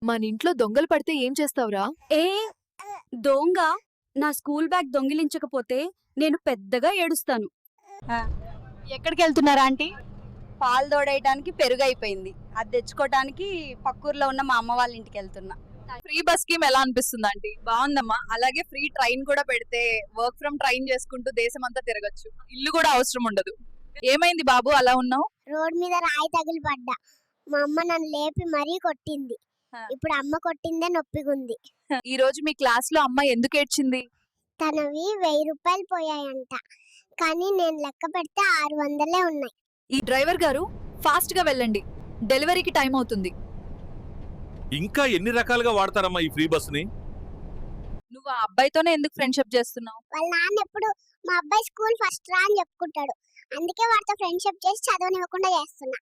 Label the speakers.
Speaker 1: మన ఇంట్లో దొంగలు పడితే ఏం చేస్తావురా?
Speaker 2: ఏ దొంగ నా స్కూల్ బ్యాగ్ దొంగిలించకపోతే నేను పెద్దగా ఏడుస్తాను.
Speaker 3: ఎక్కడికి వెళ్తున్నారా ఆంటీ?
Speaker 2: పాలు తోడేయడానికి పెరుగు అయిపోయింది, అది తెచ్చుకోవడానికి పక్కూర్లో ఉన్న మా అమ్మ వాళ్ళ ఇంటికి వెళ్తున్నా.
Speaker 3: ఫ్రీ బస్ స్కీమ్ ఎలా అనిపిస్తుంది ఆంటీ?
Speaker 2: బాగుందమ్మా. అలాగే ఫ్రీ ట్రైన్ కూడా పెడితే వర్క్ ఫ్రమ్ ట్రైన్ చేసుకుంటూ దేశం అంతా తిరగచ్చు.
Speaker 3: ఇల్లు కూడా అవసరం ఉండదు. ఏమైంది బాబు అలా ఉన్నావు?
Speaker 4: రోడ్ మీద రాయి తగిలి పడ్డా. మా అమ్మ నన్ను లేపి మరీ కొట్టింది. ఇప్పుడు అమ్మ కొట్టిందే నొప్పిగుంది.
Speaker 3: ఈ రోజు మీ క్లాస్ లో అమ్మాయి ఎందుకు ఏడ్చింది?
Speaker 4: తనవి 1000 రూపాయలు పోయాయంట, కానీ నేను లెక్క పెడితే 600 ఉన్నాయి.
Speaker 1: ఈ డ్రైవర్ గారు ఫాస్ట్ గా వెళ్ళండి, డెలివరీకి టైం అవుతుంది.
Speaker 5: ఇంకా ఎన్ని రకాలుగా వాడతారమ్మా ఈ ఫ్రీ బస్ ని?
Speaker 3: నువ్వు ఆ అబ్బాయితోనే ఎందుకు ఫ్రెండ్షిప్ చేస్తున్నావు?
Speaker 4: వాళ్ళ నాన్న ఎప్పుడు మా అబ్బాయి స్కూల్ ఫస్ట్ రా అని చెప్పుకుంటాడు. అందుకే వాడితో ఫ్రెండ్షిప్ చేసి చదవనివ్వకుండా చేస్తున్నా.